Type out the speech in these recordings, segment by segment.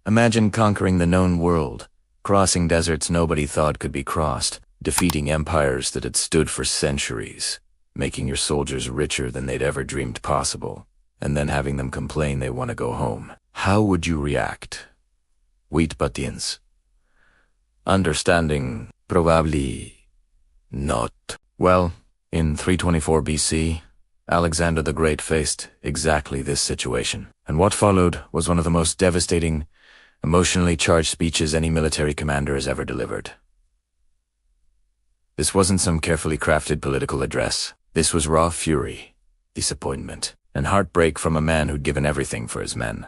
Imagine conquering the known world, crossing deserts nobody thought could be crossed, defeating empires that had stood for centuries, making your soldiers richer than they'd ever dreamed possible, and then having them complain they want to go home. How would you react? Wheat buttons. Understanding, probably not. Well, in 324 BC, Alexander the Great faced exactly this situation, and what followed was one of the most devastating, emotionally charged speeches any military commander has ever delivered. This wasn't some carefully crafted political address. This was raw fury, disappointment, and heartbreak from a man who'd given everything for his men,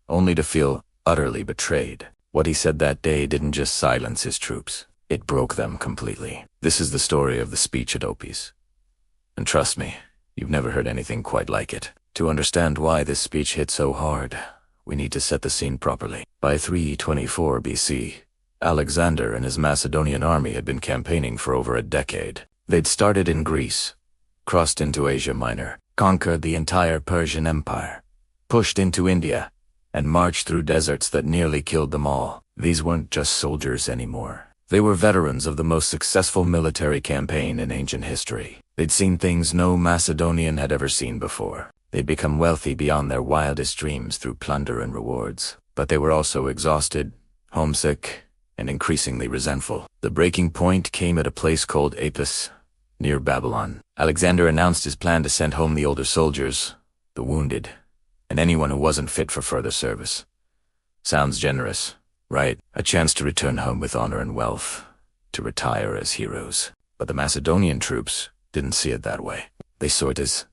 only to feel utterly betrayed. What he said that day didn't just silence his troops, it broke them completely. This is the story of the speech at Opis. And trust me, you've never heard anything quite like it. To understand why this speech hit so hard, we need to set the scene properly. By 324 BC, Alexander and his Macedonian army had been campaigning for over a decade. They'd started in Greece, crossed into Asia Minor, conquered the entire Persian Empire, pushed into India, and marched through deserts that nearly killed them all. These weren't just soldiers anymore. They were veterans of the most successful military campaign in ancient history. They'd seen things no Macedonian had ever seen before. They'd become wealthy beyond their wildest dreams through plunder and rewards. But they were also exhausted, homesick, and increasingly resentful. The breaking point came at a place called Opis, near Babylon. Alexander announced his plan to send home the older soldiers, the wounded, and anyone who wasn't fit for further service. Sounds generous, right? A chance to return home with honor and wealth, to retire as heroes. But the Macedonian troops didn't see it that way. They saw it as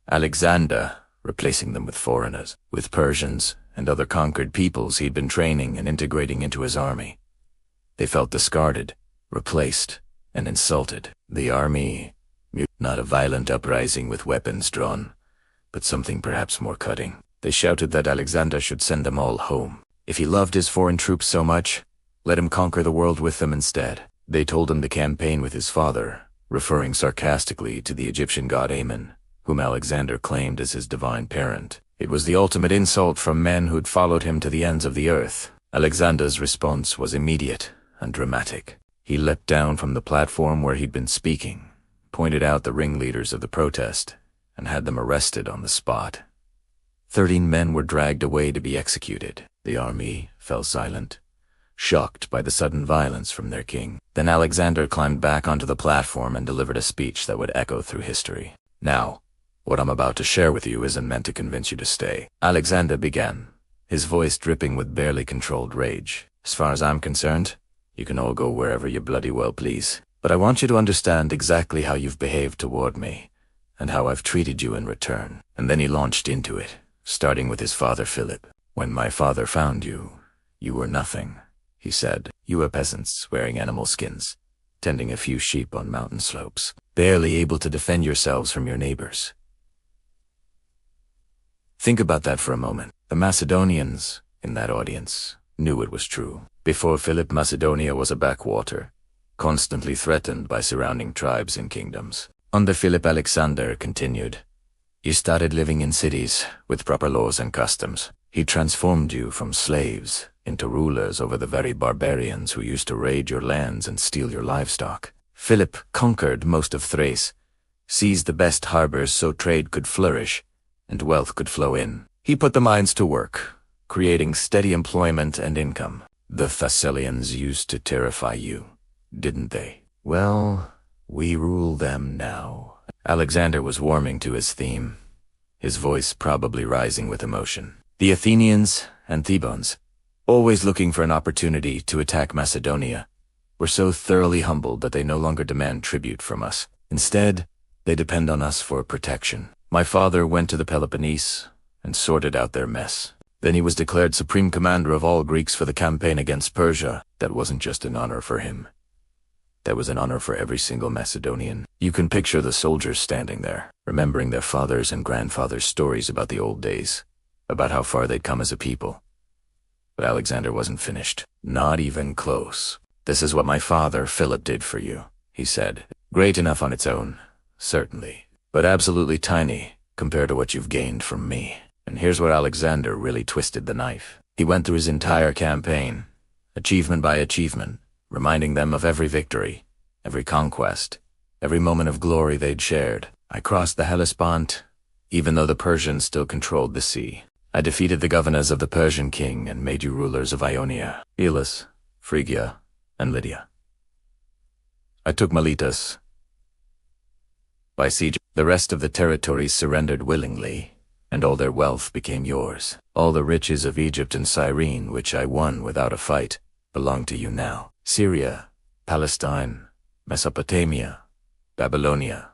Alexander replacing them with foreigners, with Persians and other conquered peoples he'd been training and integrating into his army. They felt discarded, replaced, and insulted. The army, not a violent uprising with weapons drawn, but something perhaps more cutting. They shouted that Alexander should send them all home. If he loved his foreign troops so much, let him conquer the world with them instead. They told him to campaign with his father, referring sarcastically to the Egyptian god Ammon, whom Alexander claimed as his divine parent. It was the ultimate insult from men who'd followed him to the ends of the earth. Alexander's response was immediate and dramatic. He leapt down from the platform where he'd been speaking, pointed out the ringleaders of the protest, and had them arrested on the spot. 13 men were dragged away to be executed. The army fell silent, shocked by the sudden violence from their king. Then Alexander climbed back onto the platform and delivered a speech that would echo through history. Now, what I'm about to share with you isn't meant to convince you to stay. Alexander began, his voice dripping with barely controlled rage. As far as I'm concerned, you can all go wherever you bloody well please. But I want you to understand exactly how you've behaved toward me, and how I've treated you in return. And then he launched into it, starting with his father Philip. When my father found you, you were nothing, he said. You were peasants wearing animal skins, tending a few sheep on mountain slopes, barely able to defend yourselves from your neighbors. Think about that for a moment. The Macedonians in that audience knew it was true. Before Philip, Macedonia was a backwater, constantly threatened by surrounding tribes and kingdoms. Under Philip, Alexander continued. You started living in cities with proper laws and customs. He transformed you from slaves into rulers over the very barbarians who used to raid your lands and steal your livestock. Philip conquered most of Thrace, seized the best harbors so trade could flourish and wealth could flow in. He put the mines to work, creating steady employment and income. The Thessalians used to terrify you, didn't they? Well, we rule them now. Alexander was warming to his theme, his voice probably rising with emotion. The Athenians and Thebans, always looking for an opportunity to attack Macedonia, were so thoroughly humbled that they no longer demand tribute from us. Instead, they depend on us for protection. My father went to the Peloponnese and sorted out their mess. Then he was declared supreme commander of all Greeks for the campaign against Persia. That wasn't just an honor for him. That was an honor for every single Macedonian. You can picture the soldiers standing there, remembering their fathers' and grandfathers' stories about the old days, about how far they'd come as a people. But Alexander wasn't finished. Not even close. This is what my father, Philip, did for you, he said. Great enough on its own, certainly, but absolutely tiny compared to what you've gained from me. And here's where Alexander really twisted the knife. He went through his entire campaign, achievement by achievement, reminding them of every victory, every conquest, every moment of glory they'd shared. I crossed the Hellespont, even though the Persians still controlled the sea. I defeated the governors of the Persian king and made you rulers of Ionia, Elis, Phrygia, and Lydia. I took Miletus by siege. The rest of the territories surrendered willingly, and all their wealth became yours. All the riches of Egypt and Cyrene, which I won without a fight, belong to you now. Syria, Palestine, Mesopotamia, Babylonia,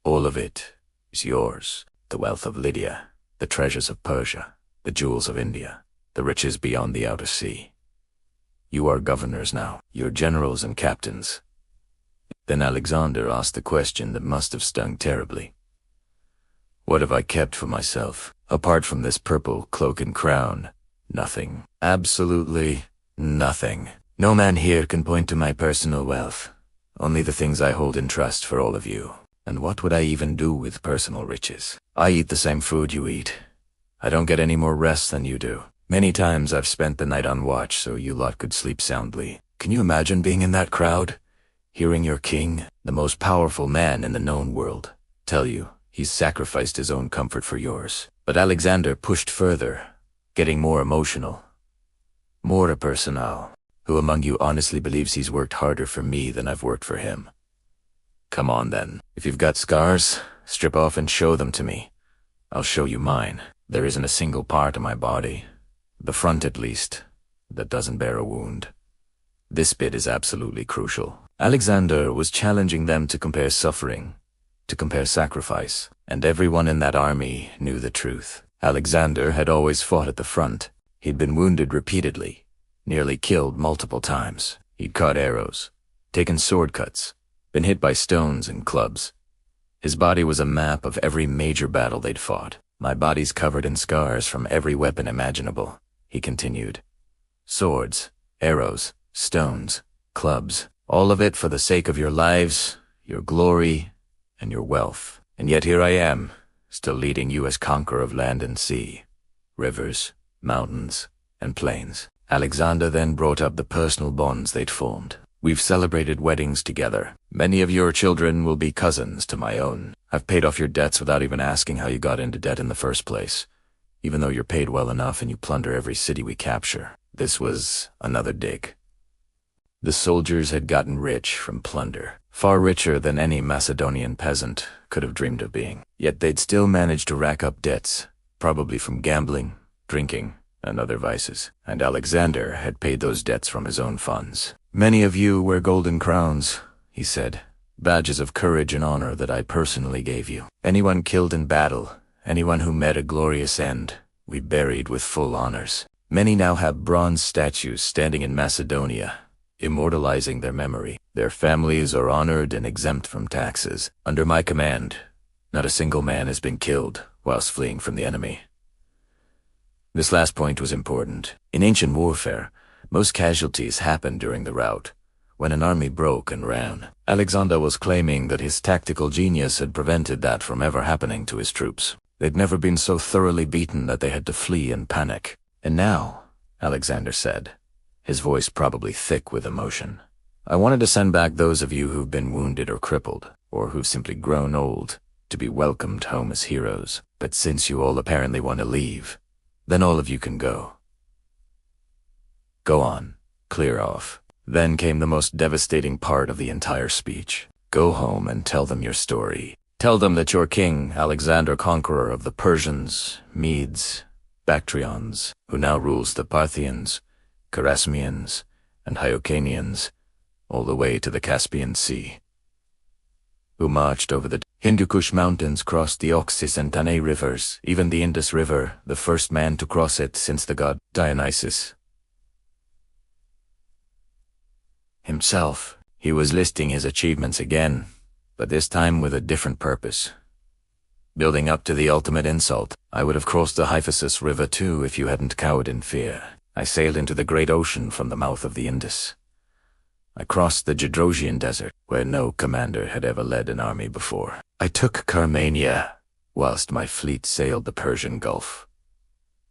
all of it is yours. The wealth of Lydia, the treasures of Persia, the jewels of India, the riches beyond the outer sea. You are governors now, you're generals and captains. Then Alexander asked the question that must have stung terribly. What have I kept for myself? Apart from this purple cloak and crown, nothing. Absolutely nothing. No man here can point to my personal wealth. Only the things I hold in trust for all of you. And what would I even do with personal riches? I eat the same food you eat. I don't get any more rest than you do. Many times I've spent the night on watch so you lot could sleep soundly. Can you imagine being in that crowd? Hearing your king, the most powerful man in the known world, tell you he's sacrificed his own comfort for yours. But Alexander pushed further, getting more emotional. More personal. Who among you honestly believes he's worked harder for me than I've worked for him? Come on then. If you've got scars, strip off and show them to me. I'll show you mine. There isn't a single part of my body, the front at least, that doesn't bear a wound. This bit is absolutely crucial. Alexander was challenging them to compare suffering, to compare sacrifice, and everyone in that army knew the truth. Alexander had always fought at the front. He'd been wounded repeatedly, nearly killed multiple times. He'd caught arrows, taken sword cuts, been hit by stones and clubs. His body was a map of every major battle they'd fought. My body's covered in scars from every weapon imaginable, he continued. Swords, arrows, stones, clubs, all of it for the sake of your lives, your glory, and your wealth. And yet here I am, still leading you as conqueror of land and sea, rivers, mountains, and plains. Alexander then brought up the personal bonds they'd formed. We've celebrated weddings together. Many of your children will be cousins to my own. I've paid off your debts without even asking how you got into debt in the first place, even though you're paid well enough and you plunder every city we capture. This was another dig. The soldiers had gotten rich from plunder, far richer than any Macedonian peasant could have dreamed of being. Yet they'd still managed to rack up debts, probably from gambling, drinking, and other vices. And Alexander had paid those debts from his own funds. Many of you wear golden crowns, he said, badges of courage and honor that I personally gave you. Anyone killed in battle, anyone who met a glorious end, we buried with full honors. Many now have bronze statues standing in Macedonia, immortalizing their memory. Their families are honored and exempt from taxes. Under my command, not a single man has been killed whilst fleeing from the enemy. This last point was important. In ancient warfare, most casualties happened during the rout, when an army broke and ran. Alexander was claiming that his tactical genius had prevented that from ever happening to his troops. They'd never been so thoroughly beaten that they had to flee in panic. And now, Alexander said, his voice probably thick with emotion, I wanted to send back those of you who've been wounded or crippled, or who've simply grown old, to be welcomed home as heroes. But since you all apparently want to leave, then all of you can go. Go on, clear off. Then came the most devastating part of the entire speech. Go home and tell them your story. Tell them that your king, Alexander, conqueror of the Persians, Medes, Bactrians, who now rules the Parthians, Chorasmians, and Hyocanians, all the way to the Caspian Sea, who marched over the Hindu Kush mountains, crossed the Oxus and Tanay rivers, even the Indus River, the first man to cross it since the god Dionysus himself. He was listing his achievements again, but this time with a different purpose. Building up to the ultimate insult, I would have crossed the Hyphasis River too if you hadn't cowered in fear. I sailed into the great ocean from the mouth of the Indus. I crossed the Gedrosian desert, where no commander had ever led an army before. I took Carmania, whilst my fleet sailed the Persian Gulf.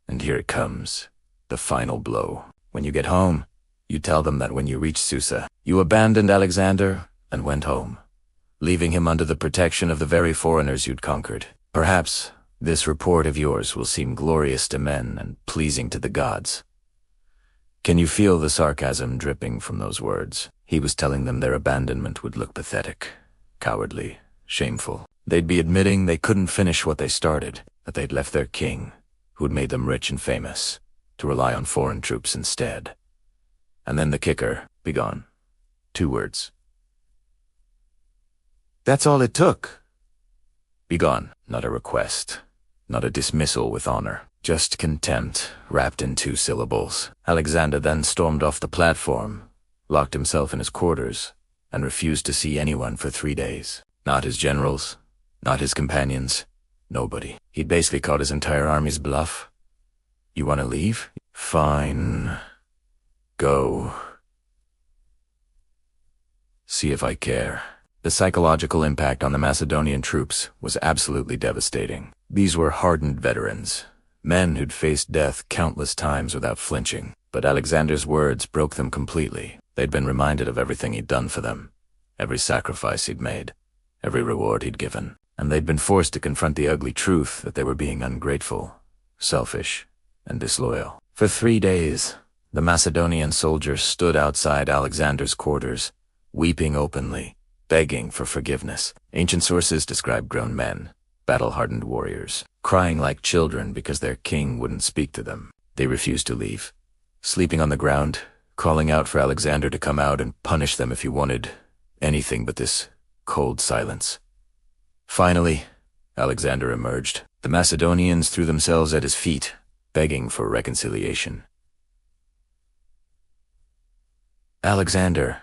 And here it comes, the final blow. When you get home, you tell them that when you reach Susa, you abandoned Alexander and went home, leaving him under the protection of the very foreigners you'd conquered. Perhaps this report of yours will seem glorious to men and pleasing to the gods. Can you feel the sarcasm dripping from those words? He was telling them their abandonment would look pathetic, cowardly, shameful. They'd be admitting they couldn't finish what they started, that they'd left their king, who'd made them rich and famous, to rely on foreign troops instead. And then the kicker, be gone. 2 words. That's all it took. Be gone. Not a request, not a dismissal with honor. Just contempt, wrapped in 2 syllables. Alexander then stormed off the platform, locked himself in his quarters, and refused to see anyone for 3 days. Not his generals, not his companions, nobody. He'd basically caught his entire army's bluff. You want to leave? Fine. Go. See if I care. The psychological impact on the Macedonian troops was absolutely devastating. These were hardened veterans, men who'd faced death countless times without flinching. But Alexander's words broke them completely. They'd been reminded of everything he'd done for them, every sacrifice he'd made, every reward he'd given. And they'd been forced to confront the ugly truth that they were being ungrateful, selfish, and disloyal. For 3 days, the Macedonian soldiers stood outside Alexander's quarters, weeping openly, begging for forgiveness. Ancient sources describe grown men, battle-hardened warriors, crying like children because their king wouldn't speak to them. They refused to leave, sleeping on the ground, calling out for Alexander to come out and punish them if he wanted anything but this cold silence. Finally, Alexander emerged. The Macedonians threw themselves at his feet, begging for reconciliation. Alexander,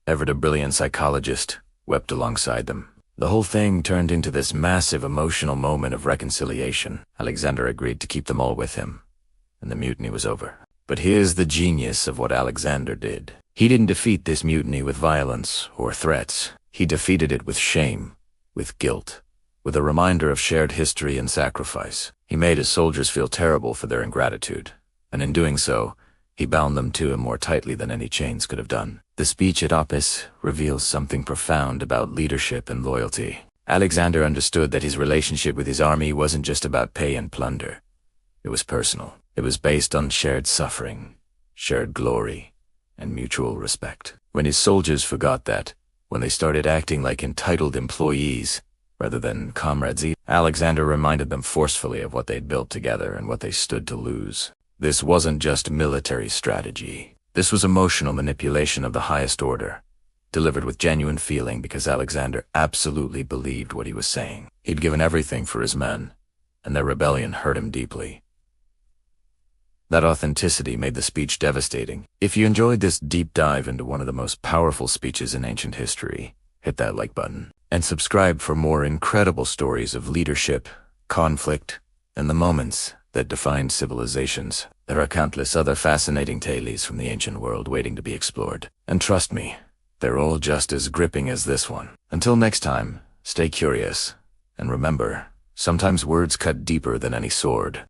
ever a brilliant psychologist, wept alongside them. The whole thing turned into this massive emotional moment of reconciliation. Alexander agreed to keep them all with him, and the mutiny was over. But here's the genius of what Alexander did. He didn't defeat this mutiny with violence or threats. He defeated it with shame, with guilt, with a reminder of shared history and sacrifice. He made his soldiers feel terrible for their ingratitude, and in doing so, he bound them to him more tightly than any chains could have done. The speech at Opis reveals something profound about leadership and loyalty. Alexander understood that his relationship with his army wasn't just about pay and plunder. It was personal. It was based on shared suffering, shared glory, and mutual respect. When his soldiers forgot that, when they started acting like entitled employees rather than comrades, Alexander reminded them forcefully of what they'd built together and what they stood to lose. This wasn't just military strategy. This was emotional manipulation of the highest order, delivered with genuine feeling because Alexander absolutely believed what he was saying. He'd given everything for his men, and their rebellion hurt him deeply. That authenticity made the speech devastating. If you enjoyed this deep dive into one of the most powerful speeches in ancient history, hit that like button, and subscribe for more incredible stories of leadership, conflict, and the moments that defined civilizations. There are countless other fascinating tales from the ancient world waiting to be explored. And trust me, they're all just as gripping as this one. Until next time, stay curious, and remember, sometimes words cut deeper than any sword.